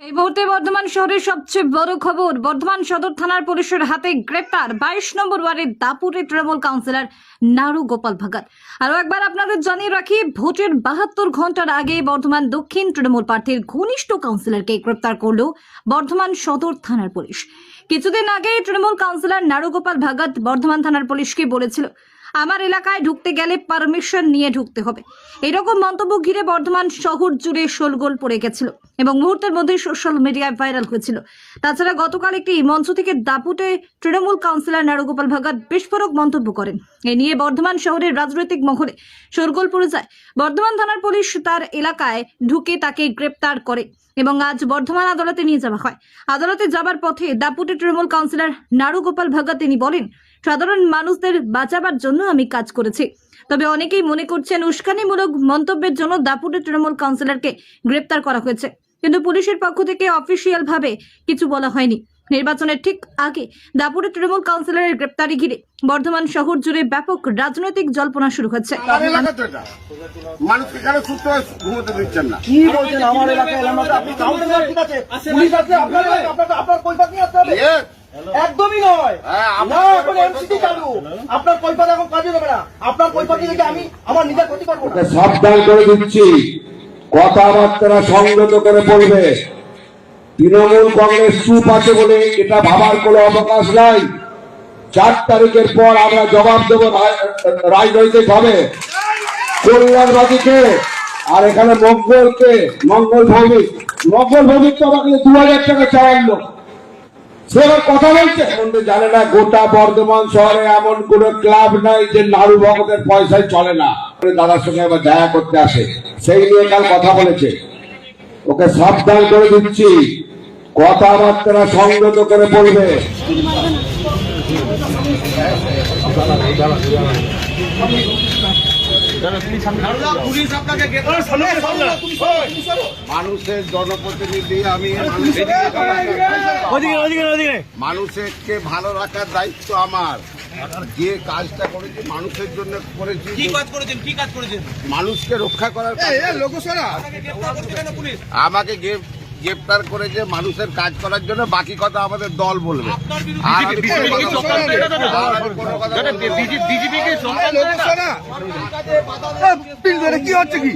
এই মুহূর্তে বর্ধমান শহরের সবচেয়ে বড় খবর, বর্ধমান সদর থানার পুলিশের হাতে গ্রেপ্তার 22 নম্বর ওয়ার্ডের দাপুরের তৃণমূল কাউন্সিলর নাড়ু গোপাল ভাগাত। আরো একবার আপনাদের জানিয়ে রাখি, ভোটের 72 ঘন্টার আগে বর্ধমান দক্ষিণ তৃণমূল প্রার্থীর ঘনিষ্ঠ কাউন্সিলরকে গ্রেপ্তার করল বর্ধমান সদর থানার পুলিশ। কিছুদিন আগে তৃণমূল কাউন্সিলর নাড়ু গোপাল ভাগাত বর্ধমান থানার পুলিশকে বলেছিল, আমার এলাকায় ঢুকতে গেলে পারমিশন নিয়ে ঢুকতে হবে। এরকম মন্তব্য ঘিরে বর্ধমান শহর জুড়ে শোরগোল পড়ে গেছিল এবং মুহূর্তের মধ্যে সোশ্যাল মিডিয়ায় ভাইরাল হয়েছিল। তাছাড়া গতকাল একটি মঞ্চ থেকে দাপুটে তৃণমূল কাউন্সিলর নাড়ু গোপাল ভাগাত বিস্ফোরক মন্তব্য করেন। এ নিয়ে বর্ধমান শহরের রাজনৈতিক মহলে শোরগোল পড়ে যায়। বর্ধমান থানার পুলিশ তার এলাকায় ঢুকে তাকে গ্রেপ্তার করে এবং আজ বর্ধমান আদালতে নিয়ে যাওয়া হয়। আদালতে যাবার পথে দাপুটে তৃণমূল কাউন্সিলর নাড়ু গোপাল ভাগাত তিনি বলেন, সাধারণ মানুষদের বাঁচাবার জন্য আমি কাজ করেছি। তবে অনেকেই মনে করছেন উস্কানিমূলক মন্তব্যের জন্য দাপুটে তৃণমূল কাউন্সিলরকে গ্রেপ্তার করা হয়েছে, কিন্তু পুলিশের পক্ষ থেকে অফিসিয়াল ভাবে কিছু বলা হয়নি। নির্বাচনের ঠিক আগে দাপুটে তৃণমূল কাউন্সিলরের গ্রেপ্তারি ঘিরে বর্ধমান শহর জুড়ে ব্যাপক রাজনৈতিক জল্পনা শুরু হচ্ছে। মানুষকে কেন সুস্থ ঘুমোতে দিচ্ছেন না? কি বলছেন? আমার এলাকায় আপনি কাউন্সিলর, ঠিক আছে, পুলিশ আছে, আপনার কৈফিয়ত নিয়ে আসতে হবে। একদমই নয়, না, এখন এমসিটি চালু, আপনার কৈফিয়ত এখন কাজে দেবে না। আপনার কৈফিয়ত থেকে আমি আমার নিজের ক্ষতি করবো না। সাবধান করে দিচ্ছি, কথাবার্তা সংযত করে বলবে। তৃণমূল কংগ্রেস চুপ আছে বলে এটা ভাবার কোনো অবকাশ নাই। 4 তারিখের পর আমরা জবাব দেব রাজনৈতিক ভাবে। কল্যাণবাদীকে আর এখানে মঙ্গল ভৌমিক তো আমাকে 2000 টাকা চাওয়াল। সে এবার কথা বলছে, জানে না গোটা বর্ধমান শহরে এমন কোন ক্লাব নাই যে নাড়ু ভগতের পয়সায় চলে না। দাদার সঙ্গে আবার দেখা করতে আসে, সেই নিয়ে কাল কথা বলেছে। ওকে সাবধান করে দিচ্ছি, কথাবার্তা সংযত করে বলবে। মানুষের জনপ্রতিনিধি আমি, মানুষকে ভালো রাখার দায়িত্ব আমার। যে কাজটা করেছি মানুষের জন্য করেছি। কি কাজ করেছেন? মানুষকে রক্ষা করার। আমাকে গ্রেপ্তার করেছে মানুষের কাজ করার জন্য, বাকি কথা আমাদের দল বলবে। আর আমি কোনো কথা কি হচ্ছে কি?